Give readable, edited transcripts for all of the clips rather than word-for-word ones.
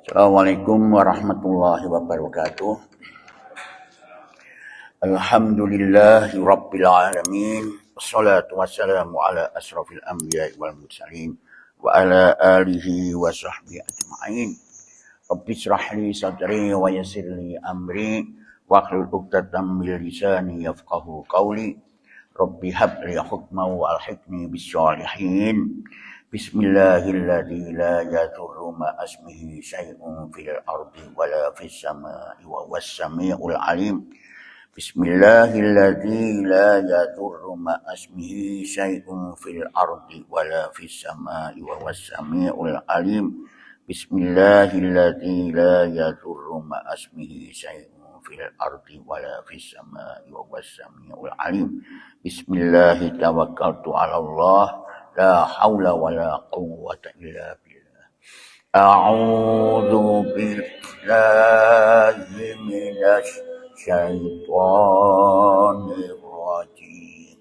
Assalamualaikum warahmatullahi wabarakatuh. Alhamdulillahi rabbil alamin. Wassalatu wassalamu ala asrafil anbiya'i wal mursalin wa ala alihi wa sahbihi ajma'in. Rabbi shrah li sadri wa yassir li amri wahlul 'uqdatam min lisani yafqahu qawli. Rabbi hab li hukman wa alhiqni bis sholihin. Bismillahilladzi la yadurru ma asmihi syai'un fil ardi wala fis samaa'i wa huwas samiul alim. Bismillahilladzi la yadurru ma asmihi syai'un fil ardi wala fis samaa'i wa huwas samiul alim. Bismillahilladzi la yadurru ma asmihi syai'un fil ardi wala fis samaa'i wa huwas samiul alim. Bismillahi tawakkaltu 'ala Allah. La haula wa la quwwata illa billah. A'udzu billahi minasy syaithanir rajim.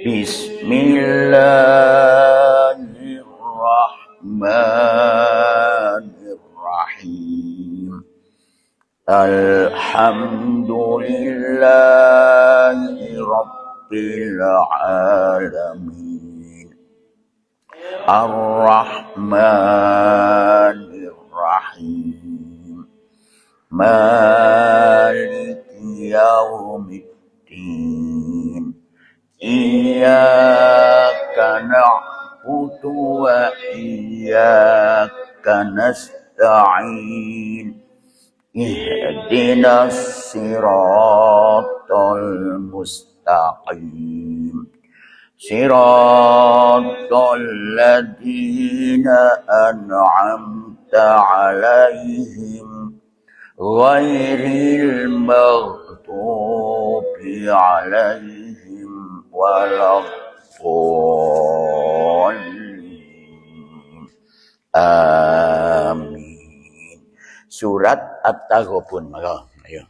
Bismillahirrahmanirrahim. Alhamdulillahi rabbil alamin. Ar-Rahmanir-Rahim. Maliki yaumiddin. Iyyaka na'budu wa iyyaka nasta'in. Ihdinas siratal mustaqim. Siratal ladzina an'amta 'alaihim ghairil maghdubi 'alaihim waladdallin. Amin. Surat At-Taghabun. Ayo.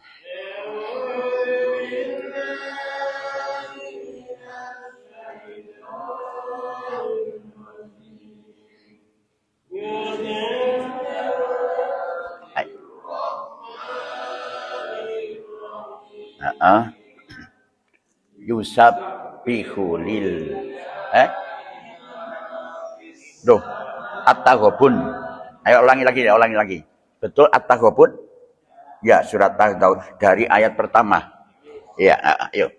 Yusabbihu lil Duh, At-Taghabun. Ayo ulangi lagi. Betul At-Taghabun? Ya, surat At-Taghabun dari ayat pertama. Ya, ayo.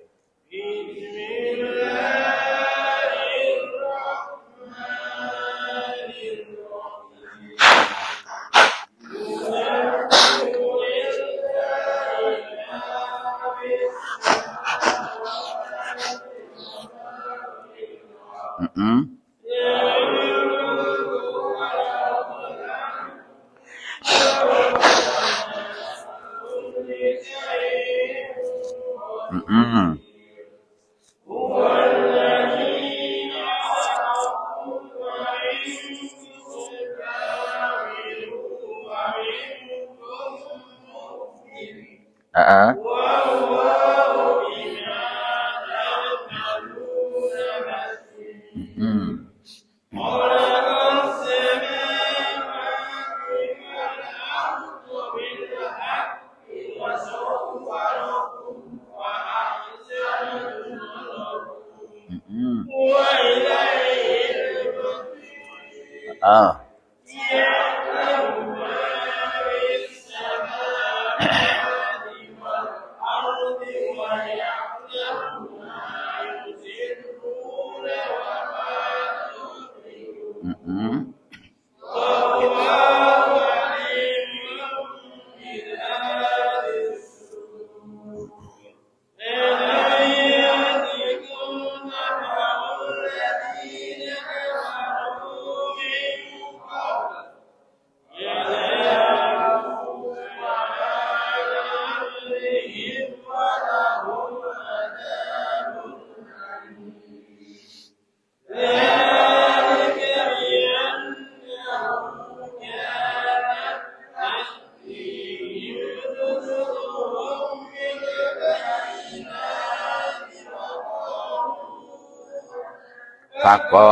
Fakko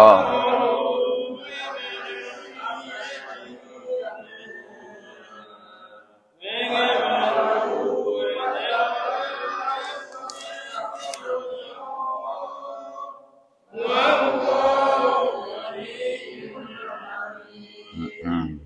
Hmm.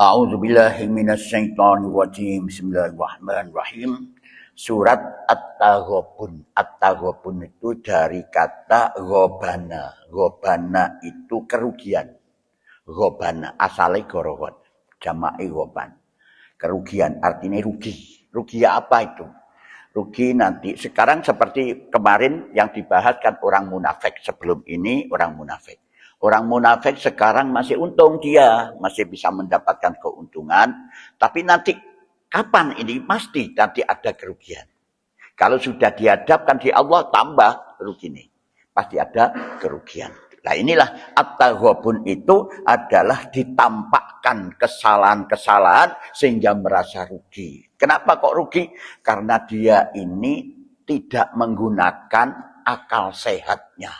A'udzubillahi minasyaitonirrajim. Bismillahirrahmanirrahim. Surat At-Taghabun. At-Taghabun itu dari kata ghabana. Ghabana itu kerugian. Ghabana asale gorowan. Jama'i ghaban. Kerugian artinya rugi. Rugi apa itu? Rugi nanti. Sekarang seperti kemarin yang dibahas kan orang munafik. Sebelum ini orang munafik. Orang munafik sekarang masih untung dia, masih bisa mendapatkan keuntungan. Tapi nanti kapan ini pasti nanti ada kerugian. Kalau sudah dihadapkan di Allah tambah rugi ini. Pasti ada kerugian. Nah inilah at-taghabun itu adalah ditampakkan kesalahan-kesalahan sehingga merasa rugi. Kenapa kok rugi? Karena dia ini tidak menggunakan akal sehatnya.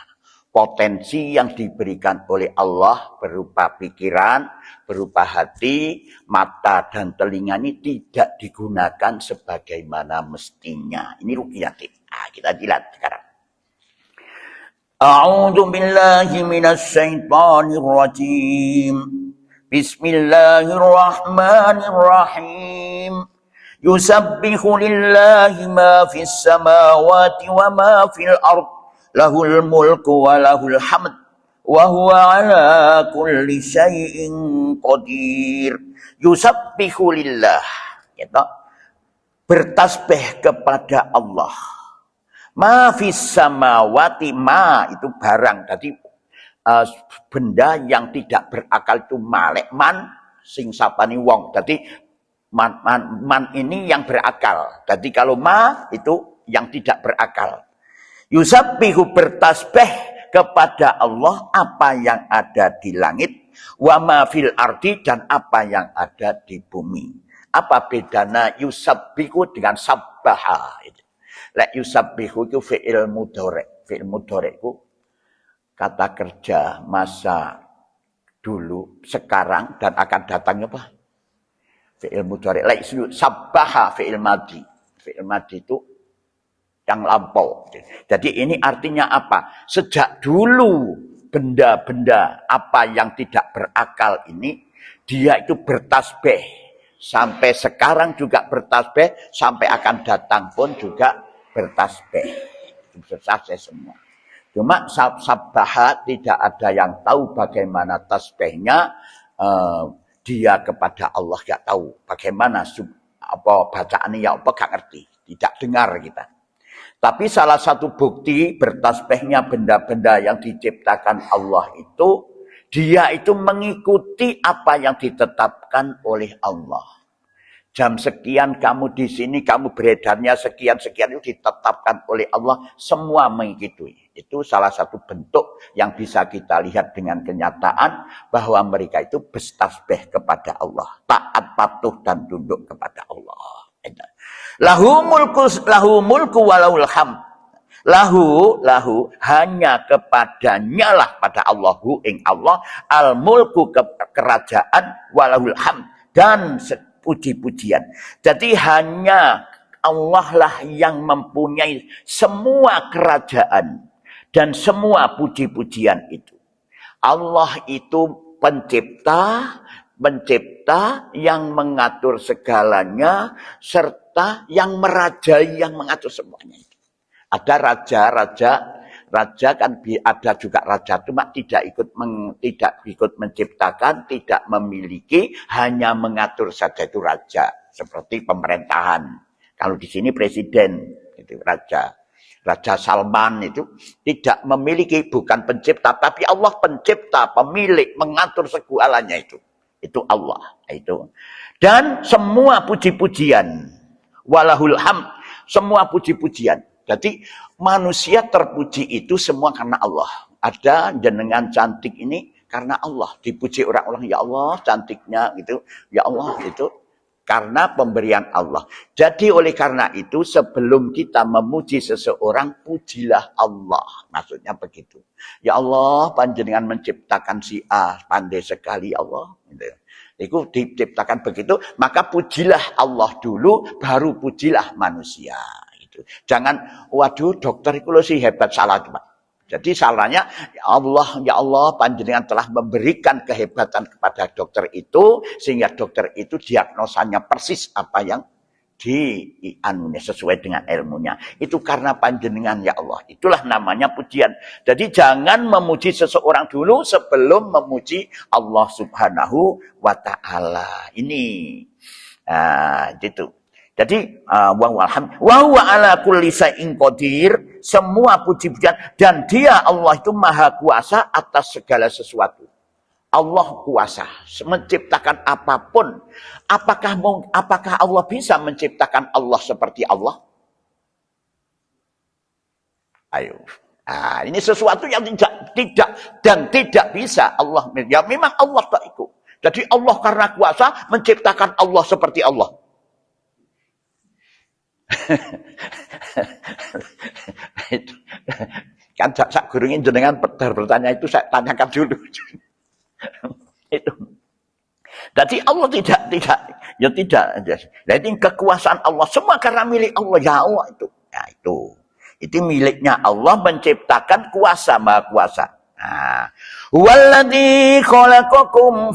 Potensi yang diberikan oleh Allah berupa pikiran, berupa hati, mata dan telinga ini tidak digunakan sebagaimana mestinya. Ini rugi nanti. Nah, kita lihat sekarang. A'udzu billahi minasyaitonir rajim. Bismillahirrahmanirrahim. Yusabbihu lillahi ma fis samawati wa ma fil ardh. Lahul mulku wa lahul hamd wa huwa ala kulli syai'in qadir. Yusabbihu lillah, gitu. Bertasbih kepada Allah. Ma fis samawati, ma itu barang, jadi benda yang tidak berakal itu malek, man sing sapani wong. Jadi man ini yang berakal. Jadi kalau ma itu yang tidak berakal. Yusabbihu bertasbih kepada Allah apa yang ada di langit, wa ma fil ardi dan apa yang ada di bumi. Apa bedanya yusabbihu dengan sabbaha? Lek yusabbihu itu fi'il mudhari'. Fi'il mudhari' itu kata kerja masa dulu, sekarang dan akan datang apa? Fi'il mudhari'. Lek sabbaha fi'il madhi. Fi'il madhi itu yang lampau. Jadi ini artinya apa? Sejak dulu benda-benda apa yang tidak berakal ini, dia itu bertasbih. Sampai sekarang juga bertasbih, sampai akan datang pun juga bertasbih. Itu selesai semua. Cuma sabbaha tidak ada yang tahu bagaimana tasbihnya. Dia kepada Allah gak tahu. Bagaimana apa bacaannya ya apa gak ngerti. Tidak dengar kita. Tapi salah satu bukti bertasbihnya benda-benda yang diciptakan Allah itu, dia itu mengikuti apa yang ditetapkan oleh Allah. Jam sekian kamu di sini, kamu beredarnya sekian-sekian itu ditetapkan oleh Allah, semua mengikuti. Itu salah satu bentuk yang bisa kita lihat dengan kenyataan bahwa mereka itu bertasbih kepada Allah, taat patuh dan tunduk kepada Allah. Lahu mulku walahul hamd. Lahu hanya kepadanya lah, pada Allahu ing Allah, al mulku kerajaan, walahul hamd dan puji-pujian. Jadi hanya Allah lah yang mempunyai semua kerajaan dan semua puji-pujian itu. Allah itu pencipta yang mengatur segalanya, serta yang merajai, yang mengatur semuanya. Ada raja kan ada juga raja, cuma tidak ikut menciptakan, tidak memiliki, hanya mengatur saja, itu raja. Seperti pemerintahan. Kalau di sini presiden, itu raja. Raja Salman itu tidak memiliki, bukan pencipta, tapi Allah pencipta, pemilik, mengatur segalanya itu. Itu Allah. Itu. Dan semua puji-pujian. Walahul hamd. Semua puji-pujian. Jadi manusia terpuji itu semua karena Allah. Ada jenengan cantik ini karena Allah. Dipuji orang-orang, ya Allah cantiknya gitu. Ya Allah itu karena pemberian Allah. Jadi oleh karena itu sebelum kita memuji seseorang, pujilah Allah. Maksudnya begitu. Ya Allah, panjenengan menciptakan si A, pandai sekali Allah. Gitu. Itu diciptakan begitu, maka pujilah Allah dulu, baru pujilah manusia. Gitu. Jangan, waduh dokter itu sih hebat, salah cuma. Jadi salahnya, ya Allah, panjenengan telah memberikan kehebatan kepada dokter itu, sehingga dokter itu diagnosanya persis apa yang sesuai dengan ilmunya. Itu karena panjenengan, ya Allah. Itulah namanya pujian. Jadi jangan memuji seseorang dulu sebelum memuji Allah Subhanahu wa Ta'ala. Ini. Gitu. Jadi wa huwa ala kulli syai'in qadir, semua puji-pujian, dan dia Allah itu maha kuasa atas segala sesuatu. Allah kuasa menciptakan apapun. Apakah Allah bisa menciptakan Allah seperti Allah? Ayo. Ini sesuatu yang tidak bisa Allah. Ya memang Allah tak ikut. Jadi Allah karena kuasa menciptakan Allah seperti Allah. Kan sak gurungin jenengan bertanya itu saya tanyakan dulu. Itu. Jadi Allah tidak. Jadi kekuasaan Allah semua karena milik Allah, ya Allah itu. Ya itu miliknya Allah menciptakan, kuasa, maha kuasa. Walladzi khalaqakum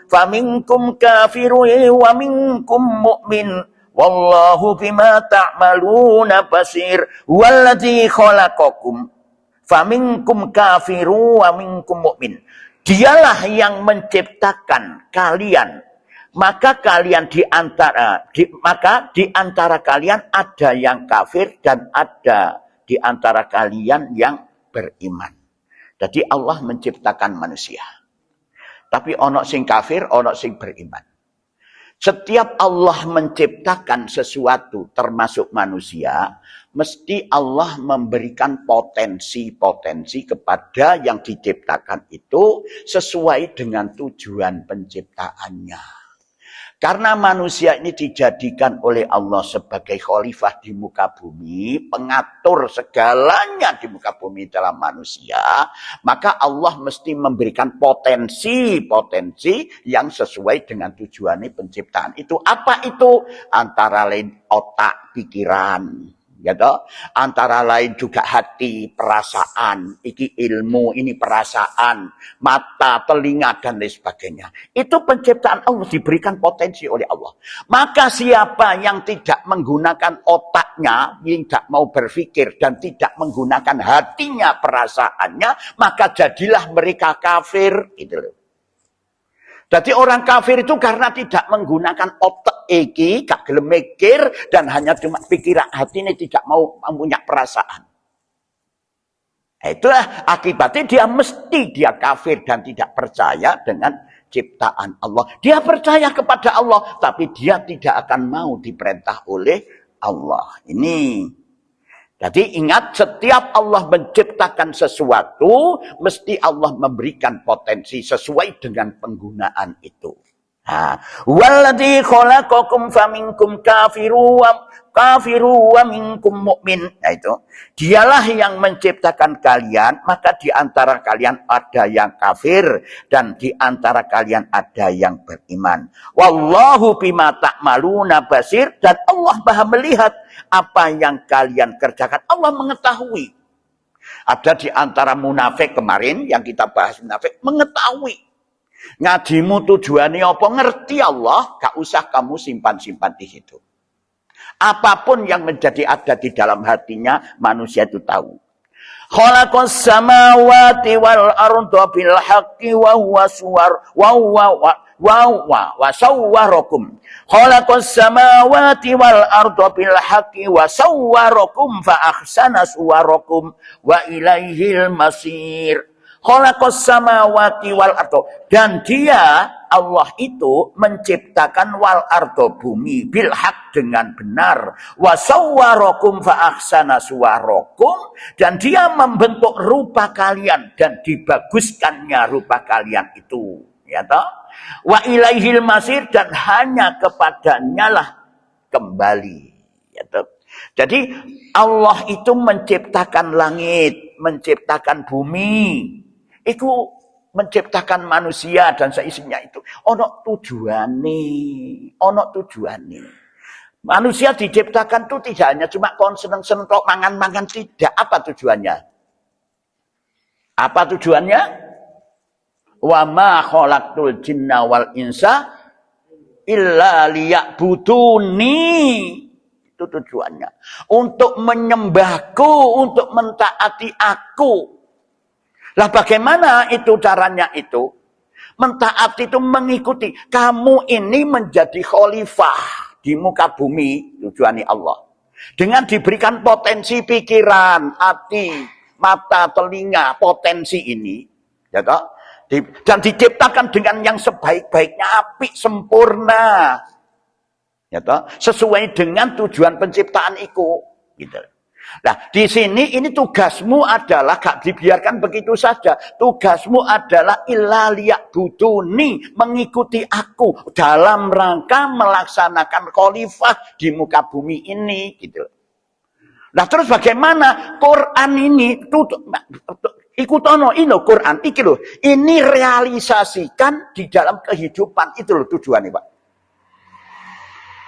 faminkum kafirun wa minkum mu'min. Wallahu bima ta'maluna basir. Walladzi khalaqakum faminkum kafiru wa minkum mu'min. Dialah yang menciptakan kalian. Maka di antara kalian ada yang kafir dan ada di antara kalian yang beriman. Jadi Allah menciptakan manusia. Tapi ono sing kafir, ono sing beriman. Setiap Allah menciptakan sesuatu termasuk manusia, mesti Allah memberikan potensi-potensi kepada yang diciptakan itu sesuai dengan tujuan penciptaannya. Karena manusia ini dijadikan oleh Allah sebagai khalifah di muka bumi, pengatur segalanya di muka bumi dalam manusia, maka Allah mesti memberikan potensi-potensi yang sesuai dengan tujuan penciptaan itu. Apa itu? Antara lain otak, pikiran, gitu. Antara lain juga hati, perasaan, iki ilmu, ini perasaan, mata, telinga, dan lain sebagainya. Itu penciptaan Allah, diberikan potensi oleh Allah. Maka siapa yang tidak menggunakan otaknya, yang tidak mau berpikir dan tidak menggunakan hatinya, perasaannya, maka jadilah mereka kafir. Gitu loh. Jadi orang kafir itu karena tidak menggunakan otak iki, gak gelem mikir, dan hanya cuma pikiran hatinya, tidak mau punya perasaan. Itulah akibatnya dia kafir dan tidak percaya dengan ciptaan Allah. Dia percaya kepada Allah, tapi dia tidak akan mau diperintah oleh Allah. Ini. Jadi ingat, setiap Allah menciptakan sesuatu, mesti Allah memberikan potensi sesuai dengan penggunaan itu. Walladzi khalaqakum faminkum kafiru wa minkum mu'min. Nah itu, dialah yang menciptakan kalian, maka di antara kalian ada yang kafir dan di antara kalian ada yang beriman. Wallahu bima ta'maluna basir, dan Allah Maha melihat apa yang kalian kerjakan. Allah mengetahui. Ada di antara munafik kemarin yang kita bahas, munafik mengetahui. Ngajimu tujuannya apa, ngerti Allah, gak usah kamu simpan-simpan di situ. Apapun yang menjadi ada di dalam hatinya, manusia itu tahu. Khalaqas samawati wal arda bil haqqi wa huwa sawwarakum. Khalaqas samawati wal arda bil haqqi wa sawwarakum fa ahsana suwarakum wa ilaihil masir. Khalaqas samawati wal arda, dan dia Allah itu menciptakan wal ardo, bumi, bil haq, dengan benar. Wa sawwarakum fa ahsana suwarakum, dan dia membentuk rupa kalian dan dibaguskannya rupa kalian itu, ya toh? Wa ilaihil masir, dan hanya kepadanya lah kembali, ya toh? Jadi Allah itu menciptakan langit, menciptakan bumi, itu menciptakan manusia dan seisinya itu ono tujuane. Manusia diciptakan itu tidak hanya cuma seneng-seneng tok mangan-mangan, tidak. Apa tujuannya? Wa ma khalaqtul jinna wal insa illa liya'buduni. Itu tujuannya. Untuk menyembahku, untuk mentaati aku. Lah bagaimana itu caranya itu? Mentaati itu mengikuti. Kamu ini menjadi khalifah di muka bumi, tujuannya Allah. Dengan diberikan potensi pikiran, hati, mata, telinga, potensi ini, ya toh? Dan diciptakan dengan yang sebaik-baiknya, apik, sempurna. Ya toh? Sesuai dengan tujuan penciptaan itu, gitu. Nah, di sini ini tugasmu adalah gak dibiarkan begitu saja. Tugasmu adalah illa liya'buduni, mengikuti aku dalam rangka melaksanakan khalifah di muka bumi ini, gitu. Nah, terus bagaimana Quran ini ikutono ini Quran iki loh. Ini realisasikan di dalam kehidupan, itu loh tujuannya, Pak.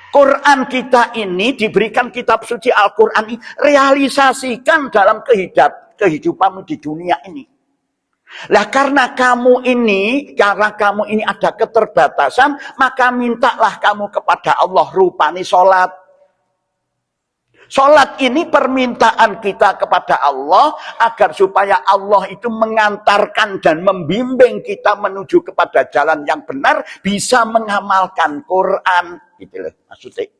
Quran kita ini diberikan kitab suci Al-Quran ini, realisasikan dalam kehidupanmu di dunia ini. Lah karena kamu ini ada keterbatasan, maka mintalah kamu kepada Allah rupani sholat. Sholat ini permintaan kita kepada Allah agar supaya Allah itu mengantarkan dan membimbing kita menuju kepada jalan yang benar, bisa mengamalkan Quran, gitu loh maksudnya.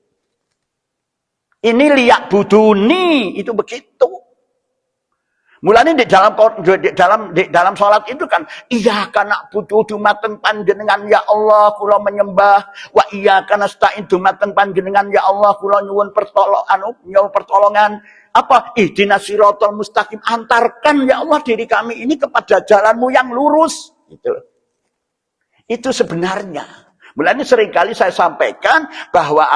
Ini liya'buduni, itu begitu. Mulanya di dalam sholat itu kan, iyyaka na'budu dumateng panjenengan ya Allah kula menyembah, wa iyyaka nasta'in dumateng panjenengan ya Allah kula nyuwun pertolongan. Apa? Ihdinas siratal mustaqim, antarkan ya Allah diri kami ini kepada jalanmu yang lurus. Itu sebenarnya. Mulanya seringkali saya sampaikan bahwa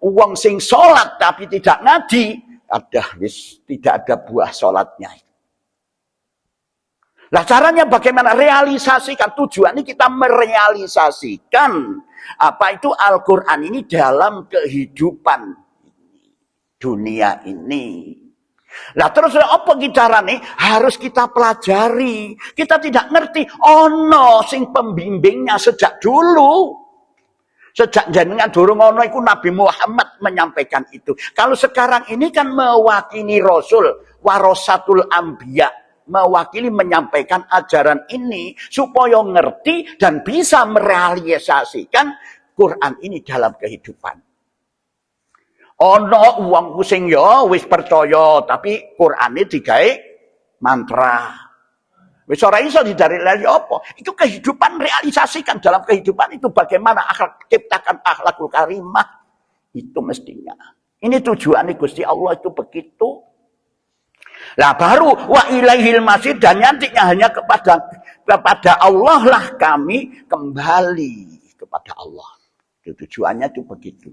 wong sing sholat tapi tidak ngaji, tidak ada buah sholatnya. Nah caranya bagaimana? Realisasikan. Tujuannya kita merealisasikan apa itu Al-Quran ini dalam kehidupan dunia ini. Nah terus apa caranya? Harus kita pelajari. Kita tidak ngerti. Ono sing pembimbingnya sejak dulu. Sejak jenengan durung ono iku Nabi Muhammad menyampaikan itu. Kalau sekarang ini kan mewakili Rasul, warasatul anbiya, mewakili menyampaikan ajaran ini supaya ngerti dan bisa merealisasikan Quran ini dalam kehidupan. Ono wong sing ya wis percaya tapi Qurane digawe mantra. Wis ora iso didari lali apa? Itu kehidupan, realisasikan dalam kehidupan itu bagaimana ciptakan akhlakul karimah. Itu mestinya. Ini tujuan Gusti Allah itu begitu. Lah baru wa ilaihil masir, dan nantinya hanya kepada Allah lah kami kembali. kepada Allah. Itu tujuannya itu begitu.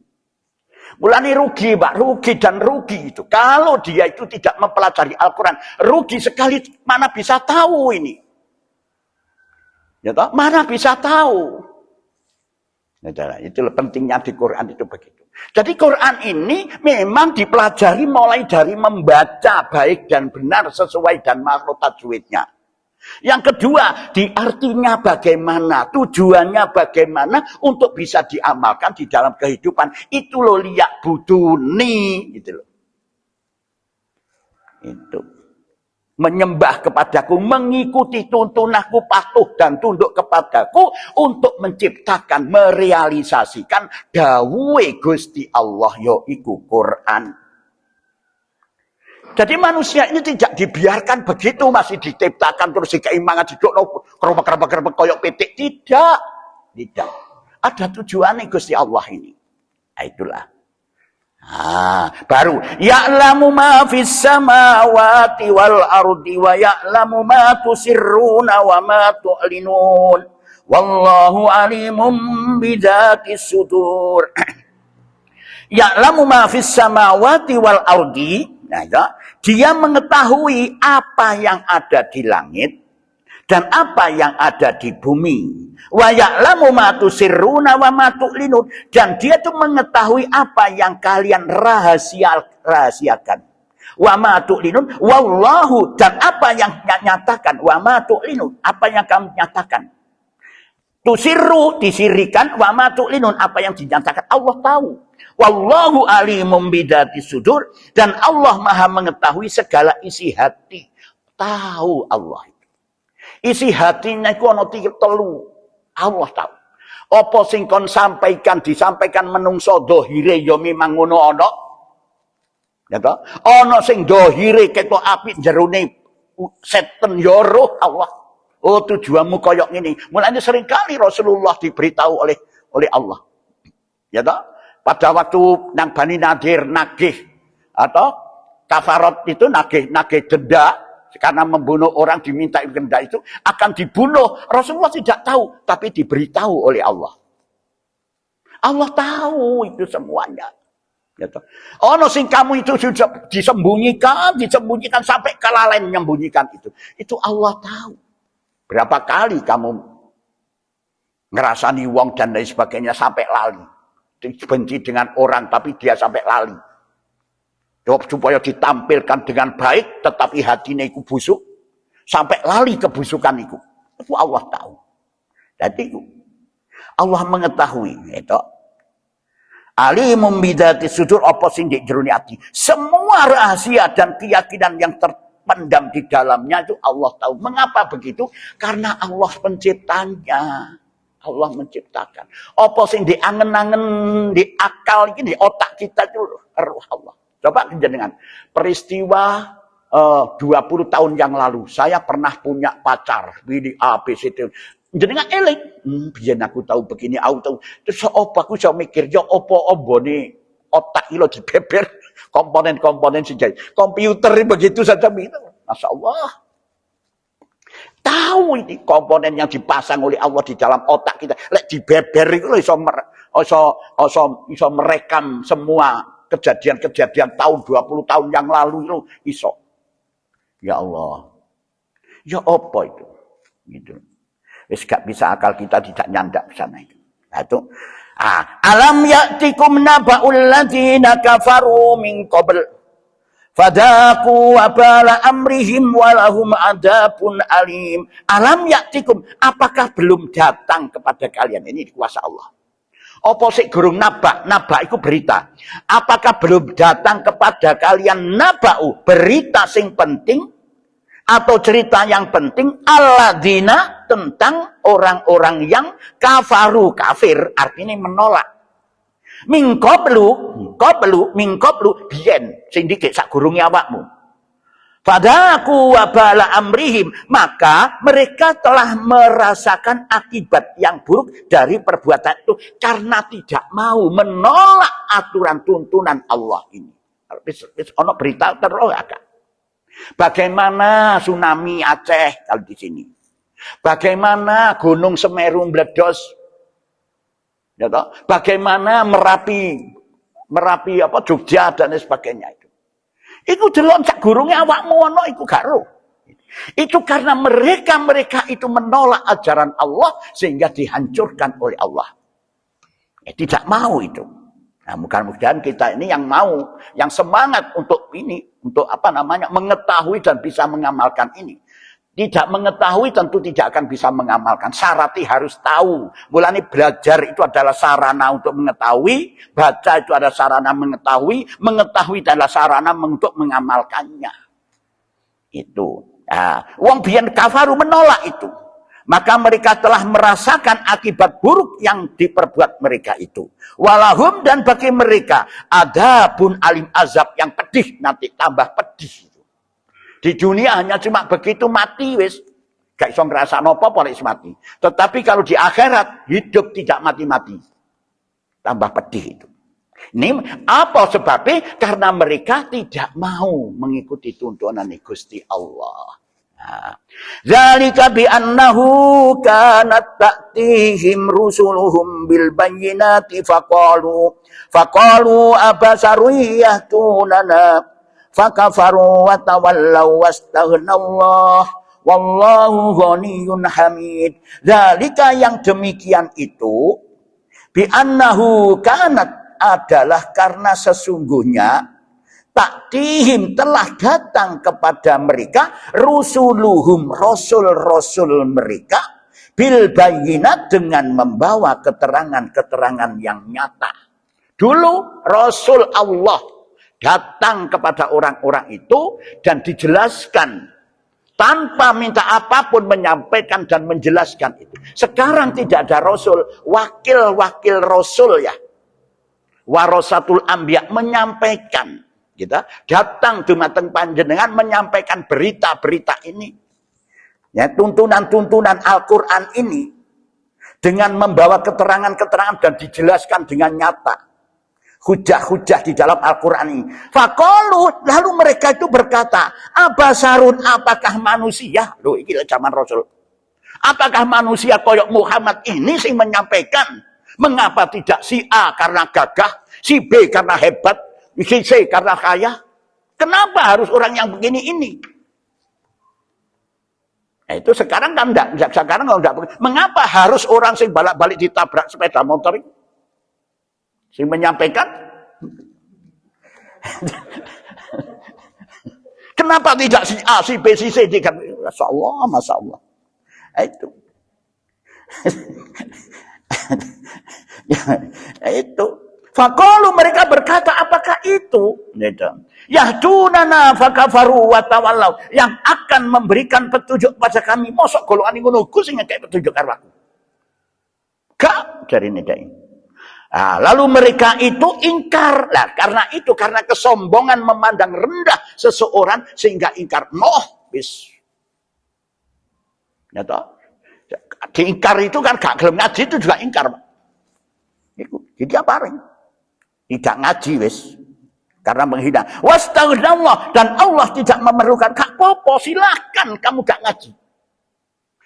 Mulanya rugi, Pak, rugi dan rugi itu. Kalau dia itu tidak mempelajari Al-Quran, rugi sekali. Mana bisa tahu ini? Ya toh? Mana bisa tahu? Itulah pentingnya di Quran itu begitu. Jadi Quran ini memang dipelajari mulai dari membaca baik dan benar sesuai dan makhraj tajwidnya. Yang kedua, di artinya bagaimana, tujuannya bagaimana untuk bisa diamalkan di dalam kehidupan. Itu loh liyak buduni, gitu loh. Itu. Menyembah kepadaku, mengikuti tuntunanku, patuh dan tunduk kepadaku untuk menciptakan, merealisasikan dawuhe Gusti Allah yaiku Quran. Jadi manusia ini tidak dibiarkan begitu, masih diciptakan terus dikeimangan diduk kerbek koyok petik. Tidak. Tidak. Ada tujuannya Gusti Allah ini. Nah, itulah. Baru ya'lamu ma fis samawati wal ardi wa ya'lamu ma tusirruna wa ma tu'linun. Wallahu alimum bidzatis sudur. Ya'lamu ma fis samawati wal ardi. Nah, ya, dia mengetahui apa yang ada di langit dan apa yang ada di bumi. Wa ya'lamu ma tusirruna wa ma tu'linun, dan dia tuh mengetahui apa yang kalian rahasiakan. Wa ma tu'linun wallahu, dan apa yang nyatakan. Wa ma tu'linun, apa yang kamu nyatakan. Tusirru, disirikan. Wa ma tu'linun, apa yang dinyatakan. Allah tahu. Wallahu alimum bidatis sudur, dan Allah maha mengetahui segala isi hati. Tahu Allah itu. Isi hatinya itu ana telu. Allah tahu. Apa sing kon sampaikan disampaikan menungso dohire ya memang ngono ana. Ya toh? Ana sing dohire ketok apik jerone setan ya roh Allah. Oh, tujuanmu koyok ini. Mulanya seringkali Rasulullah diberitahu oleh Allah. Ya toh? Pada waktu nang Bani Nadir nagih atau kafarat itu nagih denda karena membunuh orang diminta denda itu akan dibunuh. Rasulullah tidak tahu, tapi diberitahu oleh Allah. Allah tahu itu semuanya. Gitu. Oh, no, sing kamu itu sudah disembunyikan sampai kelalaian menyembunyikan itu. Itu Allah tahu. Berapa kali kamu ngerasani wong dan lain sebagainya sampai lali. Benci dengan orang tapi dia sampai lali. Supaya ditampilkan dengan baik tetapi hatinya itu busuk sampai lali kebusukan itu. Itu Allah tahu. Jadi Allah mengetahui itu. Alimum bidatis sudur, apa sing di jero ati. Semua rahasia dan keyakinan yang terpendam di dalamnya itu Allah tahu. Mengapa begitu? Karena Allah penciptanya. Allah menciptakan. Apa sing diangen-angen di akal ini, di otak kita itu roh Allah. Coba jenengan. Peristiwa 20 tahun yang lalu, saya pernah punya pacar, Willy A, B, C, D. Jenengan eling. Biar aku tahu begini, aku tahu. Terus apa aku bisa mikir, ya apa nih otak ilo dibeber komponen-komponen sejati. Komputer begitu saja gitu. Masya Allah. Tahu ini komponen yang dipasang oleh Allah di dalam otak kita. Lek dibeber itu iso merekam semua kejadian-kejadian tahun 20 tahun yang lalu itu iso. Ya Allah. Ya apa itu? Gitu. Wis gak bisa akal kita tidak nyandak ke sana itu. Nah, itu. Alam ya'tikum naba'ul ladzina kafaru min qabl. Fadaku wabala amrihim walahum adabun alim. Alam yaktikum, apakah belum datang kepada kalian? Ini kuasa Allah. Apa sik gurung nabak itu berita. Apakah belum datang kepada kalian naba'u, berita sing penting atau cerita yang penting, alladzina, tentang orang-orang yang kafaru, kafir artinya menolak. Mingkoblu biyen sing dikek sak gurunge awakmu. Fadaku wabala amrihim, maka mereka telah merasakan akibat yang buruk dari perbuatan itu karena tidak mau menolak aturan tuntunan Allah ini. Ono berita terus agak. Bagaimana tsunami Aceh kalau di sini? Bagaimana Gunung Semeru meledos? Ya toh? Bagaimana Merapi apa Jogja dan sebagainya itu. Iku delok sak gurunge awakmu ono iku gak ro. Itu karena mereka itu menolak ajaran Allah sehingga dihancurkan oleh Allah. Tidak mau itu. Nah, mudah-mudahan kita ini yang mau, yang semangat untuk ini, untuk mengetahui dan bisa mengamalkan ini. Tidak mengetahui tentu tidak akan bisa mengamalkan. Syaratnya harus tahu. Mulanya belajar itu adalah sarana untuk mengetahui, baca itu adalah sarana mengetahui adalah sarana untuk mengamalkannya. Itu. Nah, wong biyen kafaru menolak itu. Maka mereka telah merasakan akibat buruk yang diperbuat mereka itu. Walahum dan bagi mereka adabun alim azab yang pedih, nanti tambah pedih. Di dunia hanya cuma begitu mati wis. Gak iso ngrasakno apa-apa lek mati. Tetapi kalau di akhirat hidup tidak mati-mati. Tambah pedih itu. Ini apa sebabnya? Karena mereka tidak mau mengikuti tuntunan Gusti Allah. Zalika bi annahu kanat ta'tihim rusuluhum bil bayyinati faqalu abasaru yahtunana fakafaru wa tawallaw wastaghnallah wallahu ghaniyyun hamid. Zalika yang demikian itu bi annahu kanat adalah karena sesungguhnya taktihim telah datang kepada mereka rusuluhum rasul-rasul mereka bil bayyinat dengan membawa keterangan-keterangan yang nyata. Dulu Rasul Allah datang kepada orang-orang itu dan dijelaskan tanpa minta apapun menyampaikan dan menjelaskan itu. Sekarang tidak ada Rasul, wakil-wakil Rasul ya. Warasatul Anbiya menyampaikan, kita datang dumateng panjenengan menyampaikan berita-berita ini, ya tuntunan-tuntunan Al-Quran ini dengan membawa keterangan-keterangan dan dijelaskan dengan nyata, hujah-hujah di dalam Al-Quran ini. Faqalu, lalu mereka itu berkata, abasarun, apakah manusia? Loh, ini zaman Rasul. Apakah manusia koyok Muhammad ini sing menyampaikan? Mengapa tidak si A karena gagah, si B karena hebat, si C karena kaya? Kenapa harus orang yang begini ini? Nah, itu sekarang kan enggak. Sekarang enggak. Mengapa harus orang sing balik-balik ditabrak sepeda motor? Sing menyampaikan? Kenapa tidak si A, si B, si C? Masya Allah. Itu. Ya, itu. Faqalu mereka berkata, apakah itu? Yahdunana fakafaru wa tawallaw, yang akan memberikan petunjuk pada kami. Mosok golongan ngono ku sing ngekek petunjuk karo aku. Gak jarine dai. Nah, lalu mereka itu ingkar. Lah, karena kesombongan memandang rendah seseorang sehingga ingkar. Wis. Ya toh? Diingkar itu kan gak gelem ngaji itu juga ingkar. Jadi apa ring? Tidak ngaji wis. Karena menghina. Wastaghfirullah, dan Allah tidak memerlukan. Gak apa-apa, silakan kamu gak ngaji.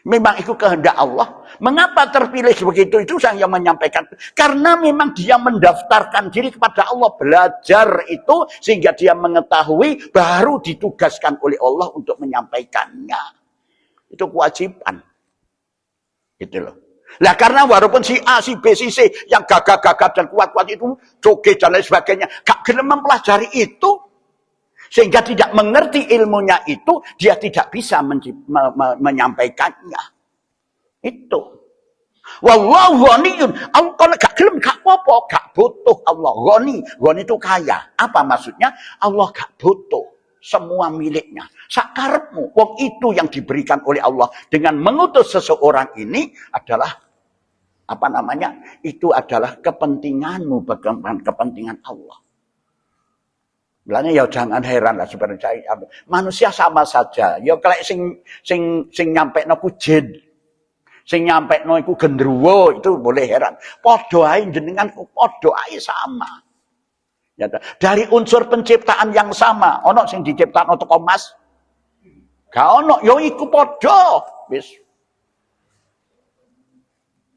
Memang itu kehendak Allah. Mengapa terpilih begitu? Itu saya yang menyampaikan. Karena memang dia mendaftarkan diri kepada Allah. Belajar itu sehingga dia mengetahui baru ditugaskan oleh Allah untuk menyampaikannya. Itu kewajiban. Gitu loh. Lah karena walaupun si A, si B, si C yang gagah-gagah dan kuat-kuat itu joget dan lain sebagainya, gak gelem mempelajari itu sehingga tidak mengerti ilmunya itu, dia tidak bisa menyampaikannya. Itu. Wallahu ghaniyun. Allah gak gelem gak apa-apa, gak butuh Allah. Ghani itu kaya. Apa maksudnya? Allah gak butuh. Semua miliknya. Sakarepmu. Wong itu yang diberikan oleh Allah dengan mengutus seseorang ini adalah itu adalah kepentinganmu, bukan kepentingan Allah. Bilangnya ya jangan heran lah seperti saya. Manusia sama saja. Ya kelek sing nyampekno ku jin. Sing nyampekno iku gendruwo, itu boleh heran. Padha ae jenengan padha ae sama. Ya, dari unsur penciptaan yang sama, ono sing diciptakno teko emas. Gak ono, yo iku padha. Wis.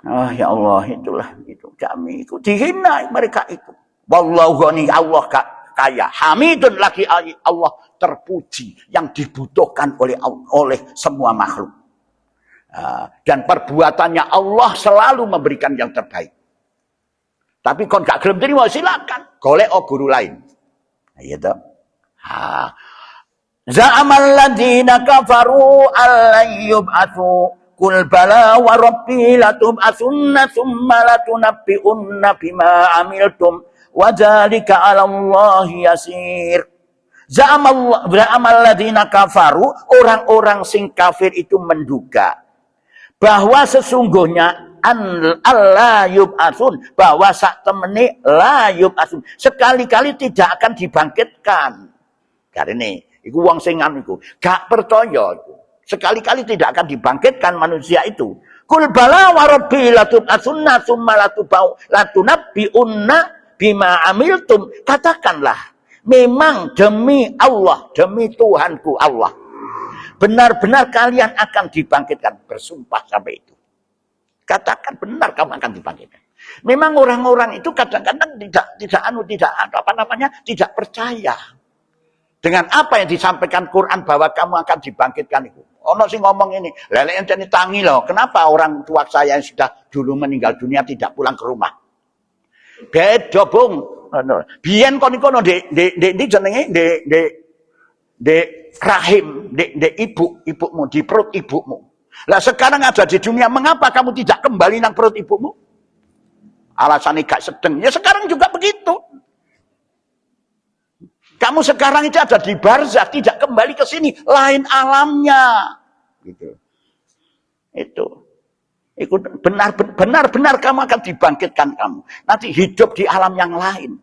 Ah ya Allah, itulah itu kami itu dihina mereka itu. Wallahu ghani, Allah kaya. Hamidun lagi Allah terpuji yang dibutuhkan oleh semua makhluk. Dan perbuatannya Allah selalu memberikan yang terbaik. Tapi kon gak gelem terima silakan golek guru lain. Iya toh. Za'amal ladzina kafaru allayyub'atsu qul bala wa rabbi latub'atsunna tsumma latunabbi'unna bima 'amiltum wa dzalika 'ala Allahi yasir. Za'amal ladzina kafaru, orang-orang sing kafir itu menduga bahwa sesungguhnya Allah yub'atsun, bahwa sak temene la yub'atsun, sekali-kali tidak akan dibangkitkan. Karena iku wong sing anu iku gak percaya iku. Sekali-kali tidak akan dibangkitkan manusia itu. Qul bala wa rabbi latub'atsunna tsumma latunabbi'unna bima amiltum. Katakanlah, memang demi Allah, demi Tuhanku Allah, benar-benar kalian akan dibangkitkan. Bersumpah sampai itu. Katakan benar kamu akan dibangkitkan. Memang orang-orang itu kadang-kadang tidak percaya dengan apa yang disampaikan Quran bahwa kamu akan dibangkitkan itu. Ono sing ngomong ini, lele ente tangi loh. Kenapa orang tua saya yang sudah dulu meninggal dunia tidak pulang ke rumah? Beda bung. Biyen kono di jenenge di rahim, di ibumu, di perut ibumu. Lah sekarang ada di dunia, mengapa kamu tidak kembali nang perut ibumu? Alasannya gak sedeng. Ya sekarang juga begitu. Kamu sekarang itu ada di barzakh, tidak kembali ke sini, lain alamnya. Gitu. Itu benar-benar kamu akan dibangkitkan kamu. Nanti hidup di alam yang lain.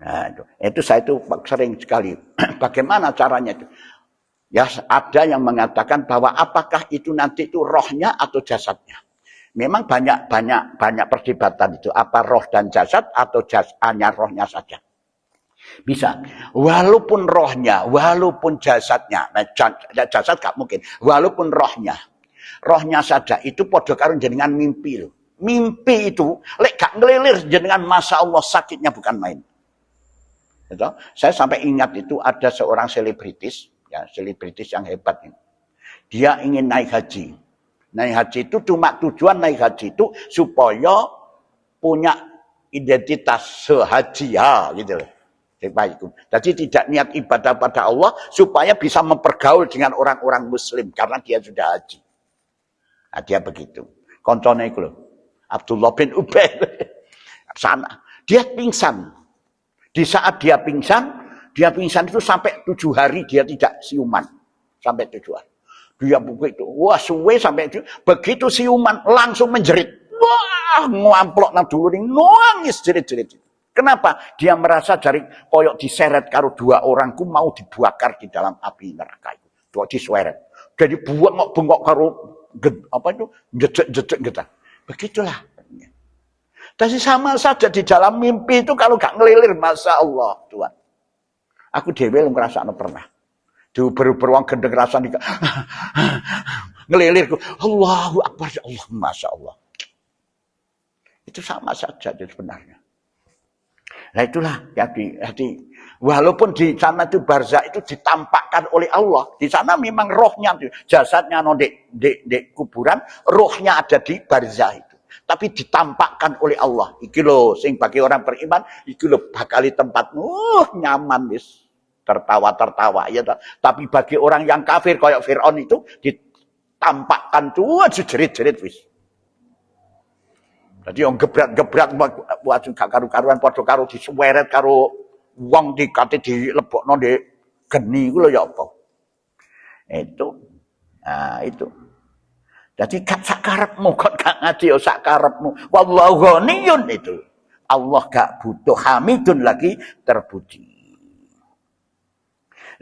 Nah, itu saya itu sering sekali. Bagaimana caranya itu? Ya, ada yang mengatakan bahwa apakah itu nanti itu rohnya atau jasadnya. Memang banyak perdebatan itu. Apa roh dan jasad atau hanya rohnya saja. Bisa. Walaupun rohnya, walaupun jasadnya. Nah, jasad gak mungkin. Walaupun rohnya. Rohnya saja itu podo karo jenengan mimpi loh. Mimpi itu lek gak ngelilir jenengan, masya Allah sakitnya bukan main. Gitu? Saya sampai ingat itu ada seorang selebritis. Ya, selebritis yang hebat ini. Dia ingin naik haji. Naik haji itu cuma tujuan naik haji itu supaya punya identitas sehaji ya gitu loh. Jadi tidak niat ibadah pada Allah supaya bisa mempergaul dengan orang-orang muslim karena dia sudah haji. Nah, dia begitu. Koncone itu loh. Abdullah bin Ubay sana. Dia pingsan. Di saat dia pingsan itu sampai 7 hari dia tidak siuman. Sampai 7 hari. Dia begitu. Wah, suwe sampai itu. Begitu siuman, langsung menjerit. Wah, ngamplok nang dulu nih. Nangis jerit-jerit. Kenapa? Dia merasa dari koyok diseret karo 2 orangku mau dibakar di dalam api neraka itu. Tuh diseret. Jadi bengok karo apa itu? Jejek gitu. Begitulah. Tapi sama saja di dalam mimpi itu kalau gak ngelilir, masya Allah Tuhan. Aku dewe lu ngerasakno pernah. Diuber-uber wong gendeng rasane ngelilirku. Allahu Akbar, ya Allah, masya Allah. Itu sama saja sebenarnya. Nah itulah jadi walaupun di sana itu barzakh itu ditampakkan oleh Allah. Di sana memang rohnya, jasadnya di kuburan, rohnya ada di barzakh itu. Tapi ditampakkan oleh Allah. Iki lho sing bagi orang beriman, iki lho bakal tempat nyaman wis. Tertawa ya. Tapi bagi orang yang kafir kayak Firaun itu ditampakkan tuh jerit-jerit wis. Jadi yang gebrat buat gak karu-karuan padha karo disuweret karo wong dikate dilebokno ndek geni iku lho ya apa. Itu. Nah, itu. Jadi gak sakarepmu kok gak ngaji ya sakarepmu. Wallahu ghaniyun itu. Allah gak butuh, hamidun lagi terpuji.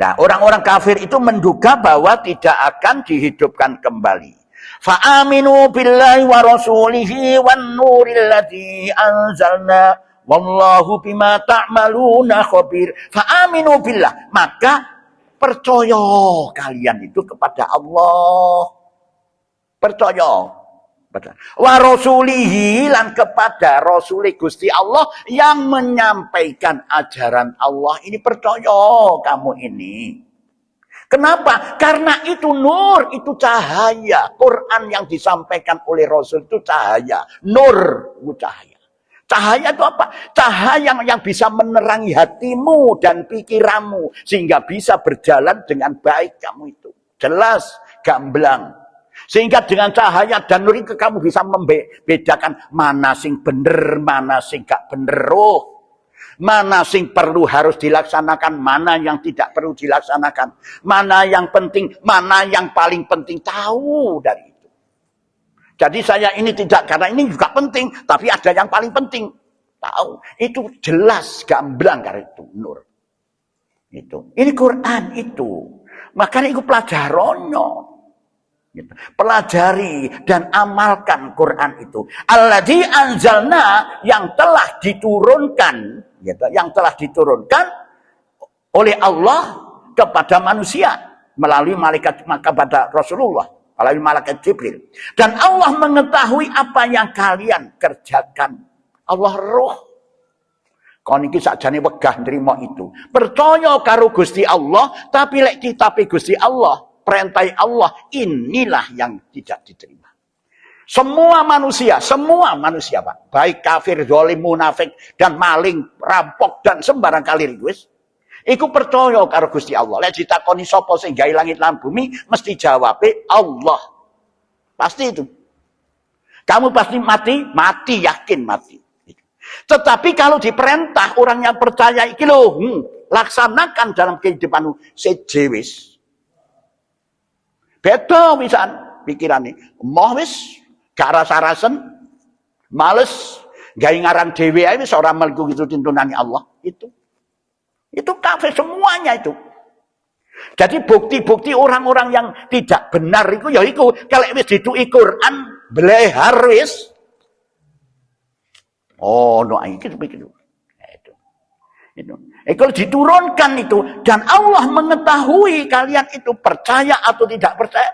Nah, orang-orang kafir itu menduga bahwa tidak akan dihidupkan kembali. Fa'aminu billahi wa rasulihi wan nuril ladzi anzalna wallahu bima ta'maluna khabir. Fa'aminu billah, maka percaya kalian itu kepada Allah. Percaya. Wa rasulihi lan kepada Rasul Gusti Allah yang menyampaikan ajaran Allah. Ini percaya kamu ini. Kenapa? Karena itu nur, itu cahaya. Quran yang disampaikan oleh Rasul itu cahaya. Nur, itu cahaya. Cahaya itu apa? Cahaya yang bisa menerangi hatimu dan pikiranmu. Sehingga bisa berjalan dengan baik kamu itu. Jelas, gamblang. Sehingga dengan cahaya dan nur itu kamu bisa membedakan mana sing bener, mana sing gak bener. Mana sing perlu harus dilaksanakan, mana yang tidak perlu dilaksanakan. Mana yang penting, mana yang paling penting. Tahu dari itu. Jadi saya ini tidak, karena ini juga penting. Tapi ada yang paling penting. Tahu. Itu jelas, gamblang karena itu. Nur. Itu. Ini Quran itu. Makanya itu pelajarannya. Gitu. Pelajari dan amalkan Quran itu. Alladzi anzalna yang telah diturunkan, gitu, yang telah diturunkan oleh Allah kepada manusia melalui malaikat kepada Rasulullah, melalui malaikat Jibril. Dan Allah mengetahui apa yang kalian kerjakan. Allah roh. Kon iki sakjane wegah nrimo itu. Percaya karo Gusti Allah, tapi lek kitabe Gusti Allah, perintah Allah, inilah yang tidak diterima. Semua manusia Pak, baik kafir, zalim, munafik, dan maling, rampok, dan sembarang kali wis, iku percaya karo Gusti Allah. Lek ditakoni sapa sing gawe langit lan bumi, mesti jawabe Allah. Pasti itu. Kamu pasti mati yakin mati. Tetapi kalau diperintah orang yang percaya iki lho, laksanakan dalam kehidupanmu sejewis. Beda wisan pikirane. Moh wis gak rasa-rasen, males, gawe ngaran dhewe ae wis ora melku gitu tuntunane Allah itu. Itu kafir semuanya itu. Jadi bukti-bukti orang-orang yang tidak benar itu ya iku kalau wis dituki Quran blehar wis. Oh, no iki begitu. Itu. Kalau diturunkan itu dan Allah mengetahui kalian itu percaya atau tidak percaya.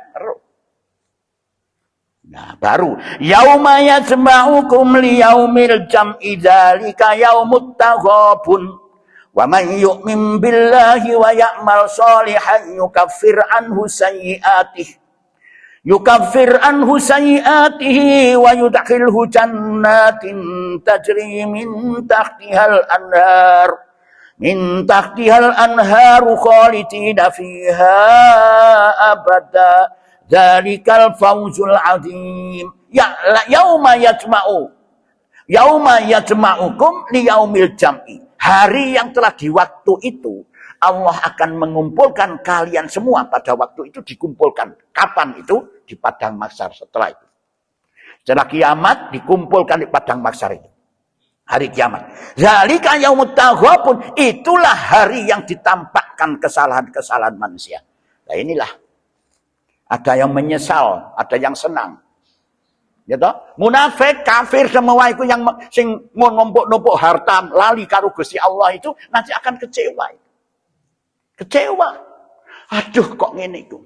Nah, baru yauma yajma'ukum liyaumil jam'i dzalika yaumut taghabun wa man yu'min billahi wa ya'mal shalihan yukaffir anhu sayyi'atihi wa yudkhilhu jannatin tajri min tahtihal anharu khalidina fiha abada dzalikal fawzul azim. Yauma yajma'ukum liyaumil jam'i. Hari yang telah di waktu itu Allah akan mengumpulkan kalian semua pada waktu itu dikumpulkan. Kapan itu? Di padang mahsyar setelah itu. Setelah kiamat dikumpulkan di padang mahsyar itu. Hari kiamat. Zalika yaumut taghabun, itulah hari yang ditampakkan kesalahan-kesalahan manusia. Nah inilah. Ada yang menyesal, ada yang senang. Ya toh? Munafik, kafir semua itu yang sing numpuk-numpuk harta lali karo Gusti Allah itu nanti akan kecewa. Kecewa. Aduh kok ngene itu.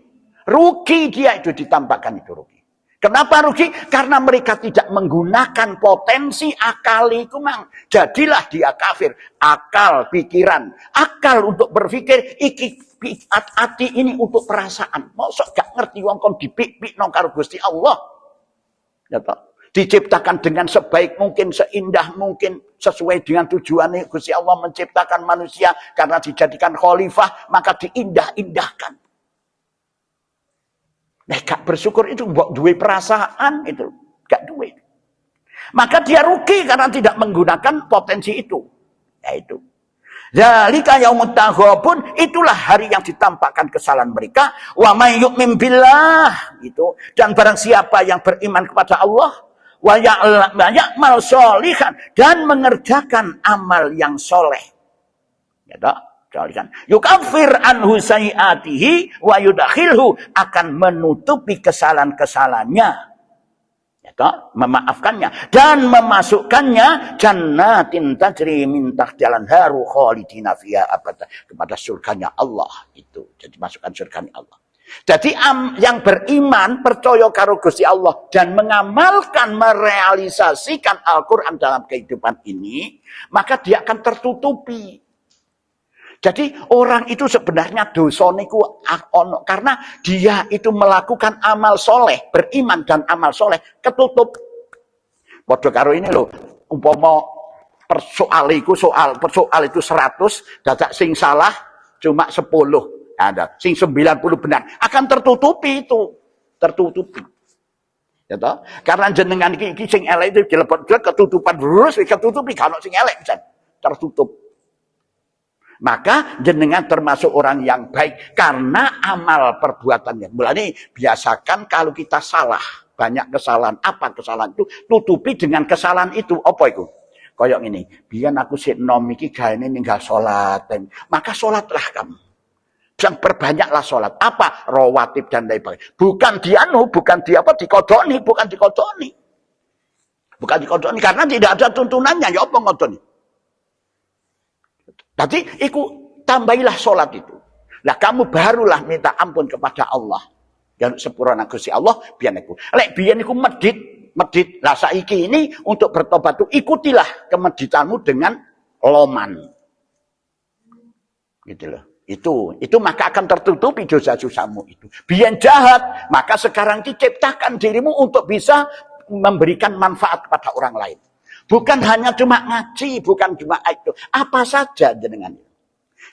Rugi dia itu ditampakkan itu rugi. Kenapa rugi? Karena mereka tidak menggunakan potensi akal itu mang. Jadilah dia kafir. Akal, pikiran. Akal untuk berpikir. Hati ini untuk perasaan. Mosok gak ngerti wong kon dipik-pik nang karo Gusti Allah. Ya toh? Diciptakan dengan sebaik mungkin, seindah mungkin, sesuai dengan tujuannya Gusti Allah menciptakan manusia karena dijadikan khalifah, maka diindah-indahkan. Nah, gak bersyukur itu mbok duwe perasaan itu, gak duwe. Maka dia rugi karena tidak menggunakan potensi itu. Yaitu. Zalika yaumut taghabun, itulah hari yang ditampakkan kesalahan mereka. Wa may yu'min billah, gitu. Dan barang siapa yang beriman kepada Allah, wa ya'mal sholihan, dan mengerjakan amal yang soleh. Ya toh? Yukaffir anhu sayyi'atihi wa yudkhilhu, akan menutupi kesalahan-kesalahannya. Ya toh? Memaafkannya dan memasukkannya jannatin tajri min tahtihal anharu khalidina fiha abada, kepada surganya Allah itu. Jadi masukkan surganya Allah. Jadi yang beriman, percaya karo Gusti Allah dan mengamalkan, merealisasikan Al-Quran dalam kehidupan ini, maka dia akan tertutupi. Jadi orang itu sebenarnya dosa niku ono karena dia itu melakukan amal soleh, beriman dan amal soleh ketutup. Padha karo ini loh, umpama persoal itu 100, dadak sing salah cuma 10. Ada sing 90 benar, akan tertutupi itu, tertutupi. Ya toh? Karena jenengan iki sing elek itu dilebot ketutupan terus ketutupi kalau sing elek bisa tertutup. Maka jenengan termasuk orang yang baik karena amal perbuatannya. Mulane biasakan kalau kita salah, banyak kesalahan. Apa kesalahan itu? Tutupi dengan kesalahan itu. Apa itu? Kayak ini, biar aku sik nom iki gaene ninggal salat. Maka salatlah kamu. Dan perbanyaklah salat. Apa? Rawatib dan lain sebagainya. Bukan dikodoni, bukan dikodoni. Bukan dikodoni karena tidak ada tuntunannya. Ya apa ngodoni? Jadi ikut tambahilah sholat itu. Lah kamu barulah minta ampun kepada Allah. Dan sepurana Gusti Allah biyen iku. Lek biyen iku medit. Lah saiki ini untuk bertobat itu ikutilah kemeditanmu dengan loman. Gitu loh. Itu maka akan tertutupi dosa-dosamu itu. Biyen jahat, maka sekarang diciptakan dirimu untuk bisa memberikan manfaat kepada orang lain. Bukan hanya cuma ngaji, bukan cuma itu. Apa saja jenengan.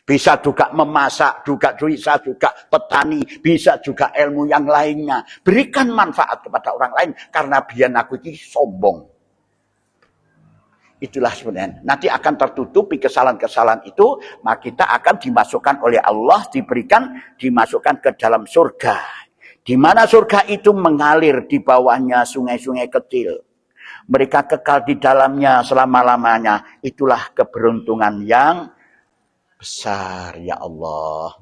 Bisa juga memasak, bisa juga petani, bisa juga ilmu yang lainnya. Berikan manfaat kepada orang lain. Karena biar aku ini sombong. Itulah sebenarnya. Nanti akan tertutupi kesalahan-kesalahan itu. Maka kita akan dimasukkan oleh Allah, dimasukkan ke dalam surga. Di mana surga itu mengalir di bawahnya sungai-sungai kecil. Mereka kekal di dalamnya selama-lamanya. Itulah keberuntungan yang besar, ya Allah.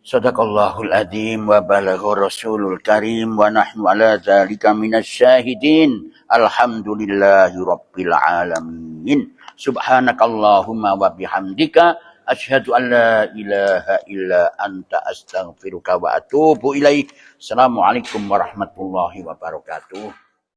Sadaqallahul adzim wa balagha rasulul karim wa nahnu ala dzalika minasyahidin. Alhamdulillahi rabbil alamin. Subhanakallahumma wa bihamdika asyhadu an la ilaha illa anta astaghfiruka wa atubu ilaik. Assalamualaikum warahmatullahi wabarakatuh.